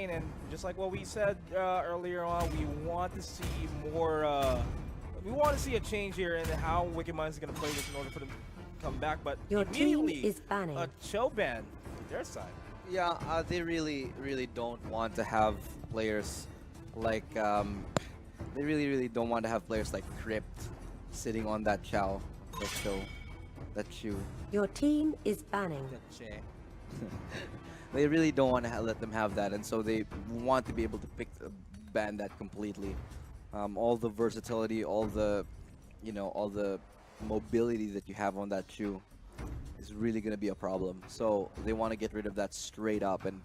Main, and just like what we said earlier on, we want to see more. We want to see a change here in how WickedMind is going to play this in order for them to come back. But Your immediately, team is banning. a chill ban to their side. Yeah, they really don't want to have players like they really don't want to have players like Crypt sitting on that chow, that chew. Your team is banning. They really don't want to let them have that, and so they want to be able to ban that completely. All the versatility, all the all the mobility that you have on that shoe is really going to be a problem. So they want to get rid of that straight up, and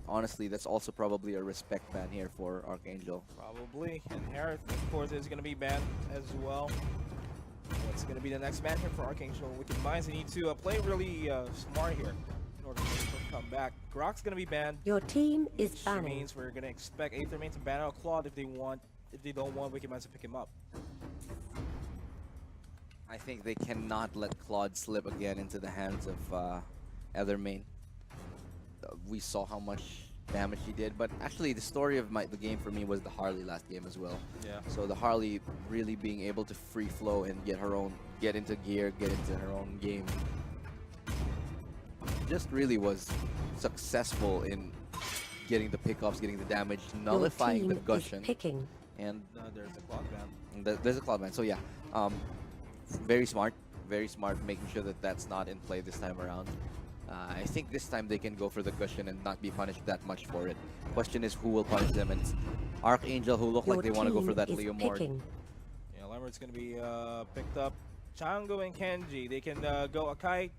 honestly, that's also probably a respect ban here for ArkAngel. Probably, and Harith, of course, is going to be banned as well. What's going to be the next ban here for ArkAngel WickedMind? They need to play really smart here in order for them to come back. Grok's going to be banned. Your team is Which banning. means we're going to expect Aether Main to ban out Claude if they don't want WickedMind to pick him up. I think they cannot let Claude slip again into the hands of Aether Main. We saw how much damage he did, but actually the story of the game for me was the Harley last game as well. Yeah. So the Harley really being able to free flow and get into gear, get into her own game, just really was successful in getting the pickoffs, getting the damage, nullifying the Gushion. Picking. And There's a Claude ban. there's a Cloud Man. So yeah, very smart, making sure that that's not in play this time around. I think this time they can go for the Gushion and not be punished that much for it. Question is who will punish them, and it's ArkAngel who look like they want to go for that Leo Mord. Yeah, Lemmert's going to be picked up. Chango and Kenji, they can go Akai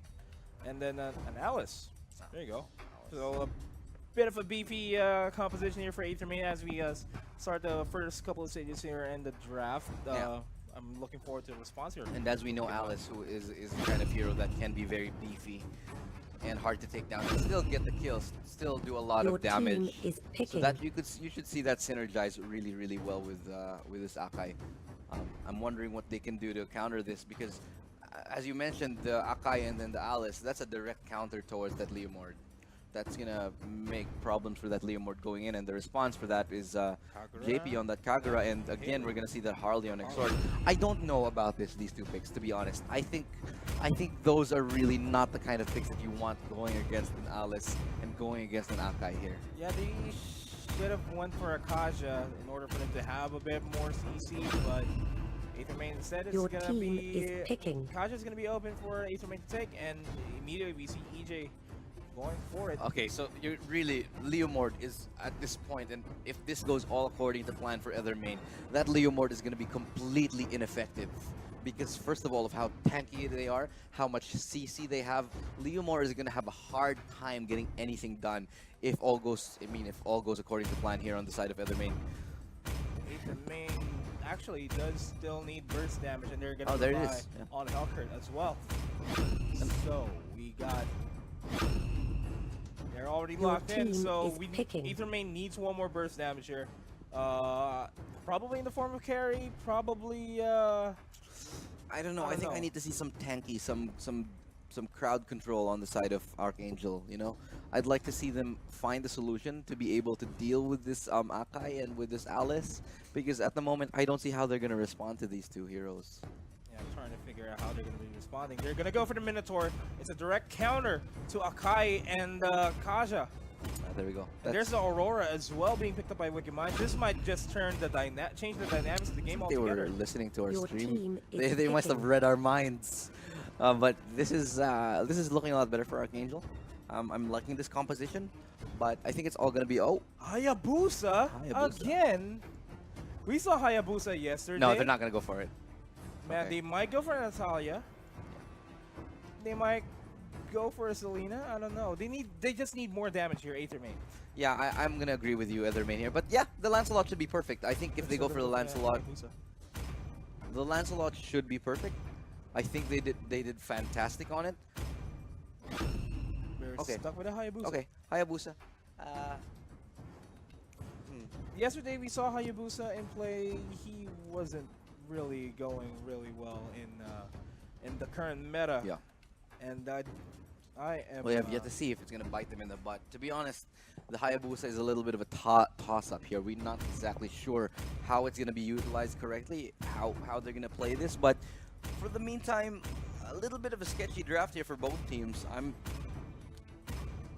and then an Alice. There you go. So a bit of a beefy composition here for Aether Main as we start the first couple of stages here in the draft. Yeah. I'm looking forward to the response here. And as we know, Alice, who is the kind of hero that can be very beefy and hard to take down, and still get the kills, still do a lot Your of damage. team is So picking. that you should see that synergize really well with this Akai. I'm wondering what they can do to counter this, because as you mentioned, the Akai and then the Alice, that's a direct counter towards that Leo Mord. That's gonna make problems for that Leo Mord going in, and the response for that is JP on that Kagura, and again we're gonna see that Harley on Exort. I don't know about these two picks, to be honest. I think those are really not the kind of picks that you want going against an Alice and going against an Akai here. Yeah, they should have went for Akaja in order for them to have a bit more CC, but Aether Main instead is Your gonna team be is picking. Akaja's gonna be open for Aether Main to take, and immediately we see EJ going for it. Okay, so you're really, Leo Mord is at this point, and if this goes all according to plan for Aether Main, that Leo Mord is going to be completely ineffective. Because first of all, of how tanky they are, how much CC they have, Leo Mord is going to have a hard time getting anything done if all goes, if all goes according to plan here on the side of Aether Main. Aether Main actually does still need burst damage, and they're gonna Oh, there it rely is. Yeah. on Hellcurt as well. So we got. They're already Your locked in, team so is we picking. Aether Main needs one more burst damage here. Probably in the form of carry. Probably. I don't know. I I don't think I know. need to see some tanky, some crowd control on the side of ArkAngel. You know, I'd like to see them find a solution to be able to deal with this Akai and with this Alice, because at the moment I don't see how they're gonna respond to these two heroes. Yeah, I'm trying to figure out how they're going to be responding. They're going to go for the Minotaur. It's a direct counter to Akai and Kaja. There we go. And there's the Aurora as well being picked up by WickedMind. This might just turn the change the dynamics of the game They altogether. were listening to our Your stream. team is They must have picking. read our minds. But this is looking a lot better for ArkAngel. I'm liking this composition, but I think it's all gonna be Hayabusa? Hayabusa. Again? We saw Hayabusa yesterday. no, they're not gonna go for it. Man, Okay. they might go for Natalia. They might go for a Selena. I don't know. They just need more damage here, Aether Main. Yeah, I'm gonna agree with you, Ethermain here. But yeah, the Lancelot should be perfect. I think if they go for the Lancelot, the Lancelot should be perfect. I think they did fantastic on it. We're Okay. stuck with a Hayabusa. Okay, Hayabusa. Yesterday we saw Hayabusa in play. He wasn't really going really well in the current meta. Yeah. And I am. We have yet to see if it's going to bite them in the butt. To be honest, the Hayabusa is a little bit of a toss-up here. We're not exactly sure how it's going to be utilized correctly, how they're going to play this. But for the meantime, a little bit of a sketchy draft here for both teams.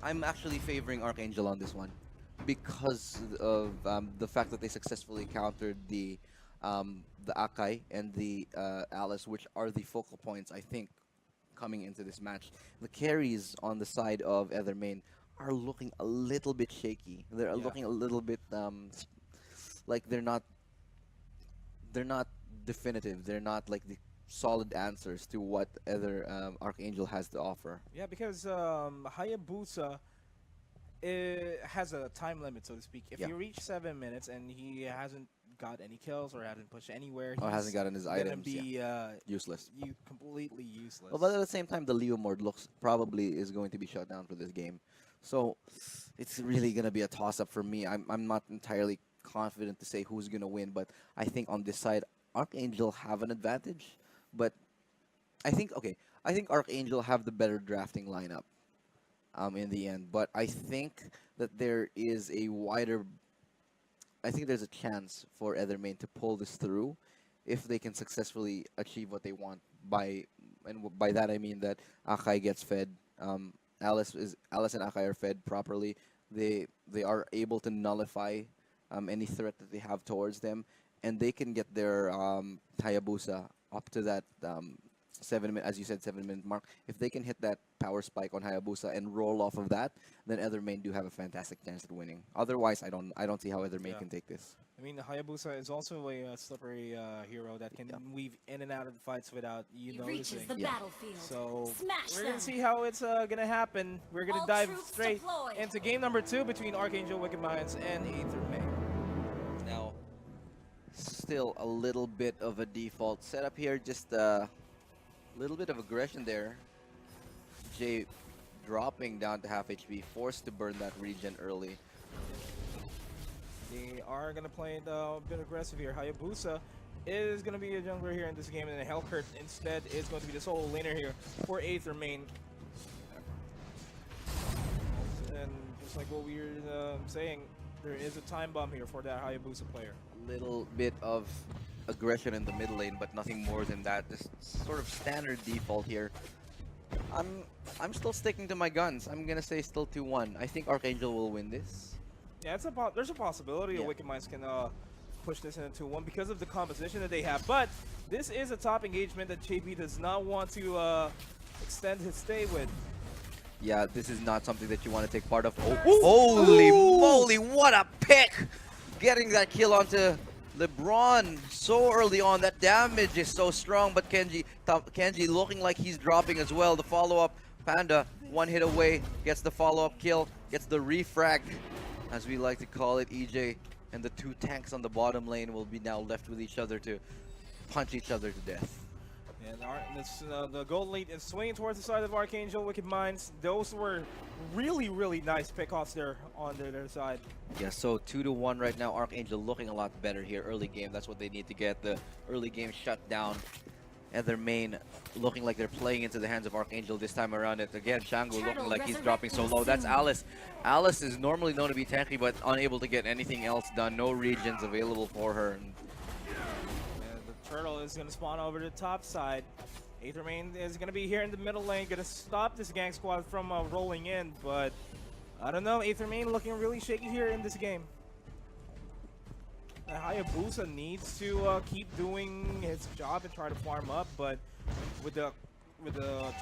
I'm actually favoring ArkAngel on this one because of the fact that they successfully countered the Akai and the Alice, which are the focal points, I think, coming into this match. The carries on the side of Aether main are looking a little bit shaky. They're looking a little bit like they're not definitive. They're not like the solid answers to what other ArkAngel has to offer. Yeah, because Hayabusa has a time limit, so to speak. If you reach 7 minutes and he hasn't got any kills or hasn't pushed anywhere, Or hasn't gotten his gonna items, be useless. completely useless. Well, but at the same time, the Leo Mord looks probably is going to be shut down for this game. So it's really going to be a toss-up for me. I'm not entirely confident to say who's going to win, but I think on this side, ArkAngel have an advantage. But I think ArkAngel have the better drafting lineup in the end. But I think that there's a chance for Aether main to pull this through if they can successfully achieve what they want. By that I mean that Akai gets fed. Alice and Akai are fed properly. They are able to nullify any threat that they have towards them, and they can get their Hayabusa up to that 7 minute, as you said, 7 minute mark. If they can hit that power spike on Hayabusa and roll off of that, then Aether main do have a fantastic chance at winning. Otherwise, I don't see how Aether main can take this. I mean, Hayabusa is also a slippery hero that can weave in and out of the fights without you noticing. The battlefield. So Smash we're them. gonna see how it's gonna happen. We're gonna All dive troops straight deployed. into game number 2 between ArkAngel WickedMind and Aether main. Now, still a little bit of a default setup here. Just a little bit of aggression there. Jay dropping down to half HP, forced to burn that regen early. They are going to play it a bit aggressive here. Hayabusa is going to be a jungler here in this game, and then Hellcurt instead is going to be the solo laner here for Aether main. And just like what we were saying, there is a time bomb here for that Hayabusa player. Little bit of aggression in the mid lane, but nothing more than that. Just sort of standard default here. I'm still sticking to my guns. I'm gonna say still 2-1. I think ArkAngel will win this. Yeah, there's a possibility that WickedMind can push this into 2-1 because of the composition that they have. But this is a top engagement that JP does not want to extend his stay with. Yeah, this is not something that you want to take part of. Oh, holy moly, what a pick! Getting that kill onto LeBron so early on. That damage is so strong, but Kenji looking like he's dropping as well. The follow-up, Panda, one hit away, gets the follow-up kill, gets the refrag, as we like to call it. EJ and the two tanks on the bottom lane will be now left with each other to punch each other to death. And the gold lead is swinging towards the side of ArkAngel WickedMind. Those were really, really nice pickoffs there on their side. Yeah, so 2-1 right now. ArkAngel looking a lot better here early game. That's what they need to get the early game shut down. And their main looking like they're playing into the hands of ArkAngel this time around. It again, Shango looking like he's dropping so low. That's Alice. Alice is normally known to be tanky, but unable to get anything else done. No regions available for her. And the turtle is going to spawn over to the top side. Aether main is going to be here in the middle lane, going to stop this gang squad from rolling in, but I don't know. Aether main looking really shaky here in this game. Hayabusa needs to keep doing his job and try to farm up, but with the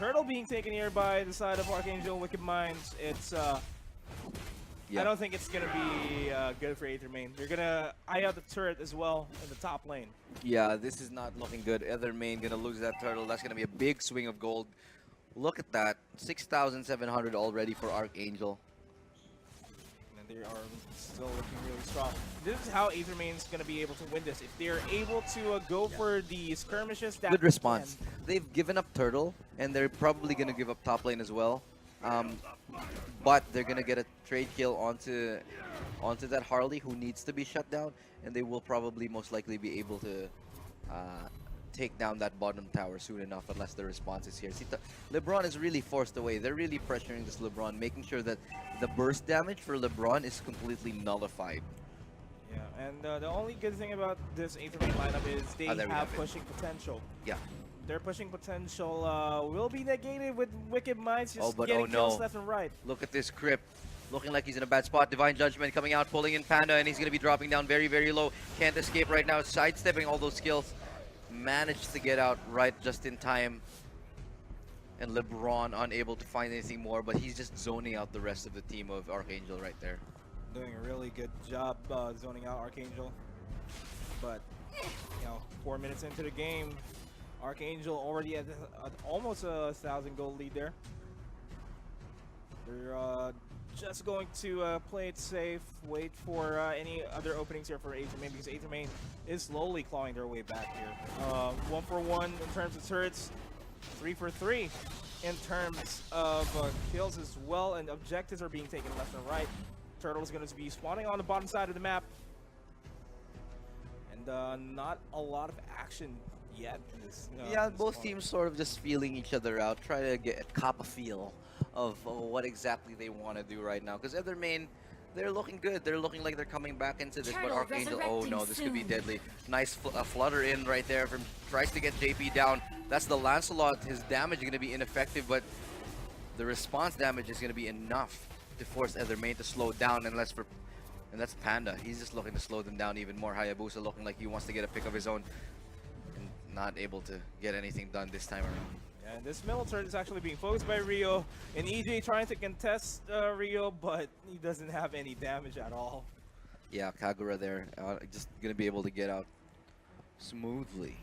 turtle being taken here by the side of ArkAngel WickedMind, it's I don't think it's gonna be good for Aether main. They're gonna eye out the turret as well in the top lane. yeah, this is not looking good. Aether main gonna lose that turtle. That's gonna be a big swing of gold. Look at that, 6,700 already for ArkAngel. And they are still looking really strong. This is how Aether main is going to be able to win this. If they're able to go for the skirmishes, that Good response. They've given up turtle, and they're probably going to give up top lane as well. But they're going to get a trade kill onto that Harley, who needs to be shut down, and they will probably most likely be able to take down that bottom tower soon enough unless the response is here. See, LeBron is really forced away. They're really pressuring this LeBron, making sure that the burst damage for LeBron is completely nullified. Yeah, and the only good thing about this Aether main lineup is they there we have have it. pushing potential. Yeah. Their pushing potential will be negated with Wicked Minds just but getting oh kills no. left and right. Look at this Crypt. Looking like he's in a bad spot. Divine Judgment coming out, pulling in Panda, and he's going to be dropping down very, very low. Can't escape right now. Sidestepping all those skills. Managed to get out right just in time. And LeBron unable to find anything more, but he's just zoning out the rest of the team of ArkAngel right there. Doing a really good job zoning out ArkAngel. But, you know, 4 minutes into the game, ArkAngel already at almost a 1,000 gold lead there. They're just going to play it safe, wait for any other openings here for Aether Main, because Aether Main is slowly clawing their way back here. 1 for 1 in terms of turrets, 3 for 3 in terms of kills as well, and objectives are being taken left and right. Turtle is going to be spawning on the bottom side of the map, and not a lot of action yet in this. Yeah, in this both corner. teams sort of just feeling each other out, try to get cop a feel of what exactly they want to do right now. Because Aether Main, they're looking good. They're looking like they're coming back into this. But Turtle ArkAngel, oh no, this could be soon. deadly. Nice flutter in right there from tries to get JP down. That's the Lancelot. His damage is going to be ineffective, but the response damage is going to be enough to force Aether Main to slow down. And that's Panda. He's just looking to slow them down even more. Hayabusa looking like he wants to get a pick of his own, and not able to get anything done this time around. And this middle turret is actually being focused by Rio, and EJ trying to contest Rio, but he doesn't have any damage at all. Yeah, Kagura there, just gonna be able to get out smoothly.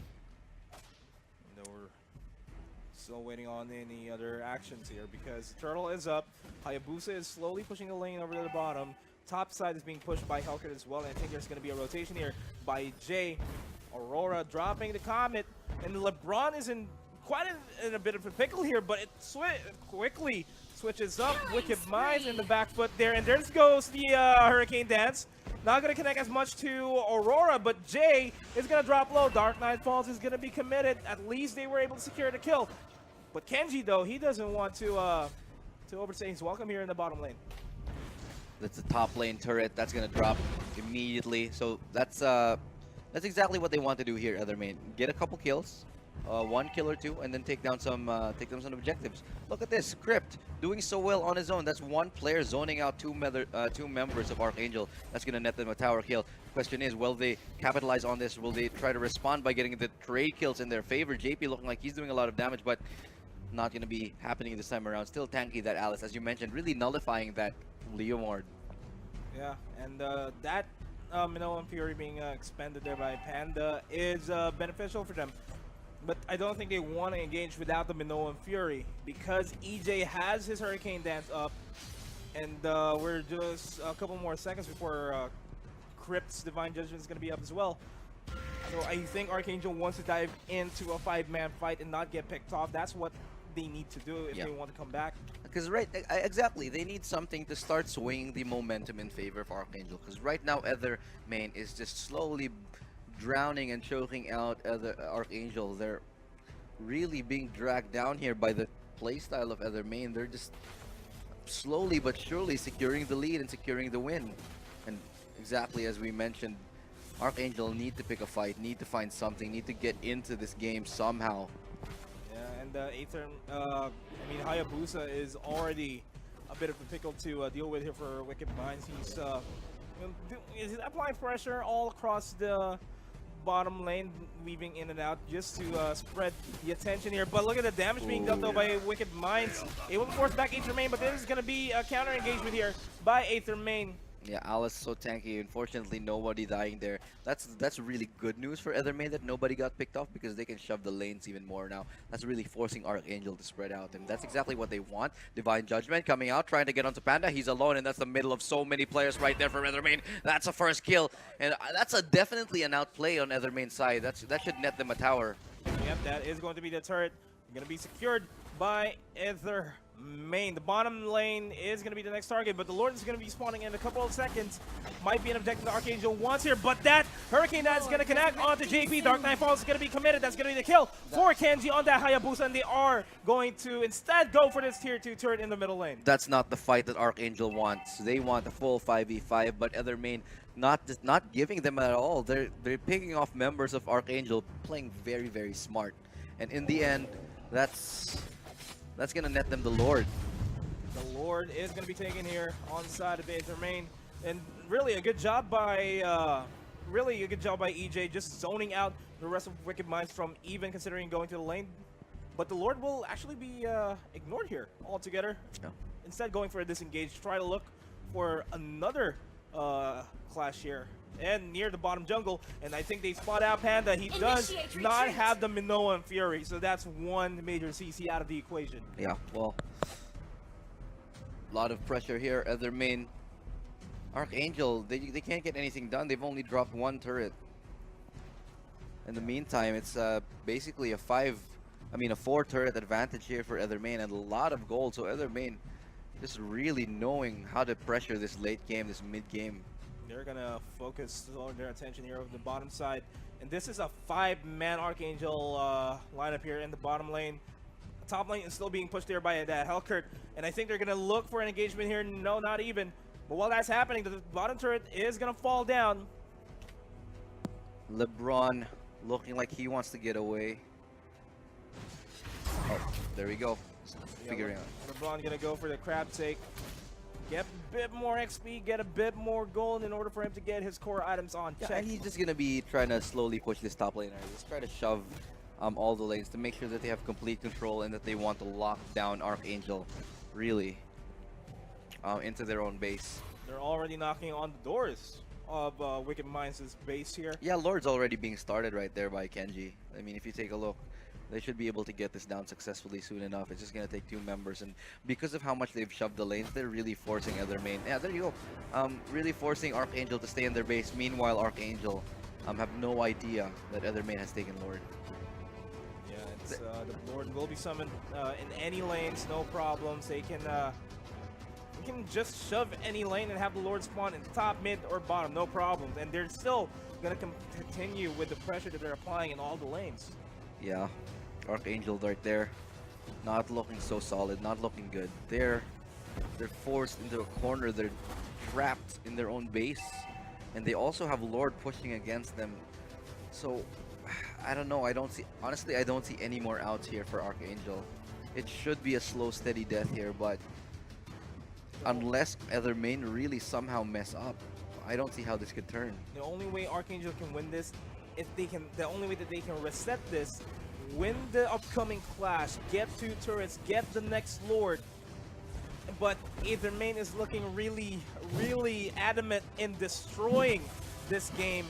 No, we're still waiting on any other actions here because Turtle is up. Hayabusa is slowly pushing the lane over to the bottom. Top side is being pushed by Hellcat as well, and I think there's going to be a rotation here by Jay. Aurora dropping the Comet, and LeBron is in a bit of a pickle here, but it quickly switches up. Wicked Minds in the back foot there, and there goes the Hurricane Dance. Not going to connect as much to Aurora, but Jay is going to drop low. Dark Knight Falls is going to be committed. At least they were able to secure the kill. But Kenji, though, he doesn't want to overstay his welcome here in the bottom lane. That's the top lane turret. That's gonna drop immediately. So that's exactly what they want to do here, Aether Main. Get a couple kills, 1 kill or 2, and then take down some objectives. Look at this, Crypt doing so well on his own. That's one player zoning out two members of ArkAngel. That's gonna net them a tower kill. Question is, will they capitalize on this? Will they try to respond by getting the trade kills in their favor? JP looking like he's doing a lot of damage, but not gonna be happening this time around. Still tanky, that Alice, as you mentioned, really nullifying that Leomord. Yeah, and that Minoan Fury being expended there by Panda is beneficial for them. But I don't think they want to engage without the Minoan Fury because EJ has his Hurricane Dance up, and we're just a couple more seconds before Crypt's Divine Judgment is going to be up as well. So I think ArkAngel wants to dive into a 5-man fight and not get picked off. That's what they need to do if they want to come back. Because exactly, they need something to start swinging the momentum in favor of ArkAngel. Because right now, Aether Main is just slowly drowning and choking out ArkAngel. They're really being dragged down here by the playstyle of Aether Main. They're just slowly but surely securing the lead and securing the win. And exactly as we mentioned, ArkAngel need to pick a fight, need to find something, need to get into this game somehow. Yeah, and Aether, I mean, Hayabusa is already a bit of a pickle to deal with here for Wicked Minds. He's applying pressure all across the bottom lane, weaving in and out just to spread the attention here. But look at the damage being done though by Wicked Minds. Able to force back Aether Main, but this is going to be a counter engagement here by Aether Main. Yeah, Alice so tanky. Unfortunately, nobody dying there. That's really good news for Aether Main that nobody got picked off because they can shove the lanes even more now. That's really forcing ArkAngel to spread out, and that's exactly what they want. Divine Judgment coming out, trying to get onto Panda. He's alone, and that's the middle of so many players right there for Aether Main. That's a first kill, and that's definitely an outplay on Aether Main's side. That should net them a tower. Yep, that is going to be the turret. Going to be secured by Aether main. The bottom lane is going to be the next target, but the Lord is going to be spawning in a couple of seconds. Might be an objective the ArkAngel wants here, but that Hurricane that's going to connect onto JP. Dark Knight Falls is going to be committed. That's going to be the kill for Kenji on that Hayabusa, and they are going to instead go for this tier 2 turret in the middle lane. That's not the fight that ArkAngel wants. They want a full 5v5, but other main not giving them at all. They're picking off members of ArkAngel, playing very, very smart. And in the end, that's going to net them the Lord. The Lord is going to be taken here on the side of Aether main. And really a good job by EJ, just zoning out the rest of WickedMind from even considering going to the lane. But the Lord will actually be ignored here altogether. Yeah. Instead going for a disengage, try to look for another clash here. And near the bottom jungle, and I think they spot out Panda. He does not have the Minoan Fury, so that's one major CC out of the equation. Yeah, well, a lot of pressure here. Other main ArkAngel, they can't get anything done. They've only dropped one turret. In the meantime, it's basically a 4 turret advantage here for Other main, and a lot of gold. So Other main just really knowing how to pressure this late game, this mid game. They're gonna focus their attention here over the bottom side, and this is a 5-man ArkAngel lineup here in the bottom lane. The top lane is still being pushed there by that Hellcurt, and I think they're gonna look for an engagement here. No, not even. But while that's happening, the bottom turret is gonna fall down. LeBron looking like he wants to get away. Oh, there we go. Figuring out. LeBron gonna go for the crab take. Get a bit more XP, get a bit more gold in order for him to get his core items on check. Yeah, and he's just going to be trying to slowly push this top laner. Just try to shove all the lanes to make sure that they have complete control and that they want to lock down ArkAngel really into their own base. They're already knocking on the doors of WickedMind's base here. Yeah, Lord's already being started right there by Kenji. I mean, if you take a look, they should be able to get this down successfully soon enough. It's just going to take 2 members, and because of how much they've shoved the lanes, they're really forcing Other main. Yeah, there you go. Really forcing ArkAngel to stay in their base. Meanwhile, ArkAngel have no idea that Other main has taken Lord. Yeah, it's, the Lord will be summoned in any lanes, no problems. They can just shove any lane and have the Lord spawn in top, mid, or bottom, no problems. And they're still going to continue with the pressure that they're applying in all the lanes. Yeah. ArkAngel right there, not looking so solid, not looking good. They're forced into a corner. They're trapped in their own base, and they also have Lord pushing against them. So I don't know. Honestly, I don't see any more outs here for ArkAngel. It should be a slow, steady death here, but unless Other main really somehow mess up, I don't see how this could turn. The only way ArkAngel can win this, the only way that they can reset this, win the upcoming clash, get 2 turrets, get the next Lord. But Aether main is looking really, really adamant in destroying this game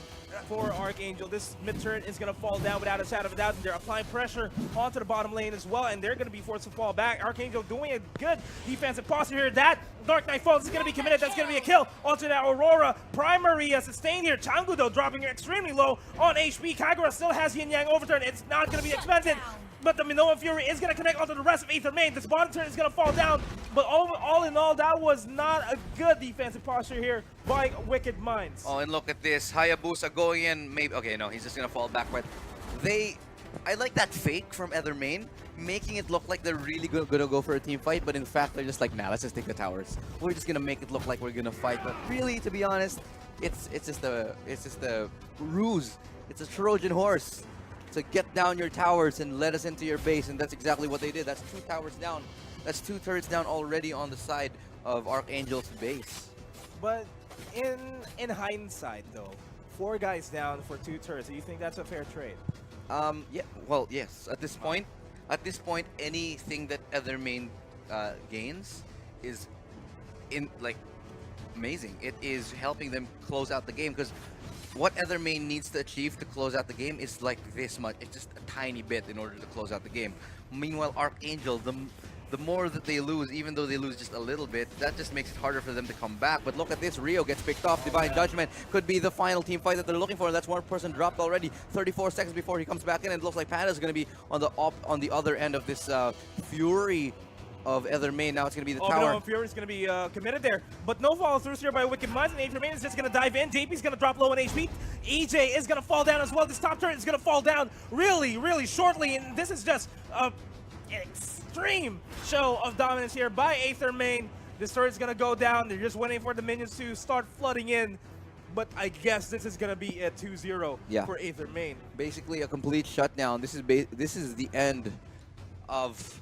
for ArkAngel. This mid turret is going to fall down without a shadow of a doubt, and they're applying pressure onto the bottom lane as well, and they're going to be forced to fall back. ArkAngel doing a good defensive posture here. That Dark Knight Falls is going to be committed. That's going to be a kill onto that Aurora. Primary sustained here. Changu, though, dropping extremely low on HP. Kagura still has Yin Yang overturn. It's not going to be expensive, but the Minoan Fury is going to connect onto the rest of Aether main. This bottom turret is going to fall down, but all in all, that was not a good defensive posture here by WickedMind. Oh, and look at this. Hayabusa going in. Maybe, okay, no, he's just going to fall back. But I like that fake from Other main, making it look like they're really going to go for a team fight, but in fact, they're just like, nah, let's just take the towers. We're just going to make it look like we're going to fight. But really, to be honest, it's just a ruse. It's a Trojan horse to get down your towers and let us into your base, and that's exactly what they did. That's 2 towers down. That's 2 turrets down already on the side of ArkAngel's base. But in hindsight, though, 4 guys down for 2 turrets. Do you think that's a fair trade? Yeah. Well, yes. At this point, anything that Other main gains is amazing. It is helping them close out the game, because what Other main needs to achieve to close out the game is like this much. It's just a tiny bit in order to close out the game. Meanwhile, ArkAngel, the more that they lose, even though they lose just a little bit, that just makes it harder for them to come back. But look at this, Rio gets picked off. Divine Judgment could be the final team fight that they're looking for. That's 1 person dropped already. 34 seconds before he comes back in, and it looks like Panda's going to be on the other end of this Fury of Aether main. Now it's going to be the Oh, tower. no, Fury's going to be committed there. But no follow-throughs here by WickedMind, and Aether is just going to dive in. JP's going to drop low on HP. EJ is going to fall down as well. This top turret is going to fall down really, really shortly, and this is just an extreme show of dominance here by Aether main. This turret's going to go down. They're just waiting for the minions to start flooding in. But I guess this is going to be a 2-0 for Aether main. Basically a complete shutdown. This is the end of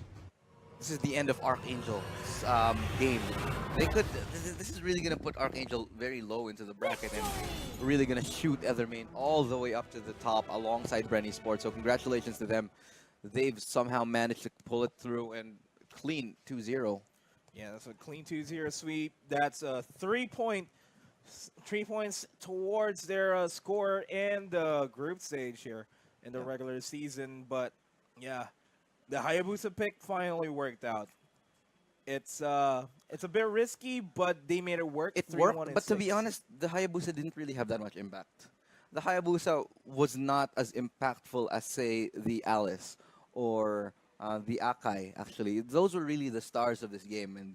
ArkAngel's game. They could. This is really gonna put ArkAngel very low into the bracket and really gonna shoot Aether main all the way up to the top alongside Brenny Sports. So congratulations to them. They've somehow managed to pull it through and clean 2-0. Yeah, that's a clean 2-0 sweep. That's a 3 points towards their score in the group stage here in the regular season. But yeah, the Hayabusa pick finally worked out. It's a bit risky, but they made it work. It worked, but to be honest, the Hayabusa didn't really have that much impact. The Hayabusa was not as impactful as, say, the Alice or the Akai, actually. Those were really the stars of this game, and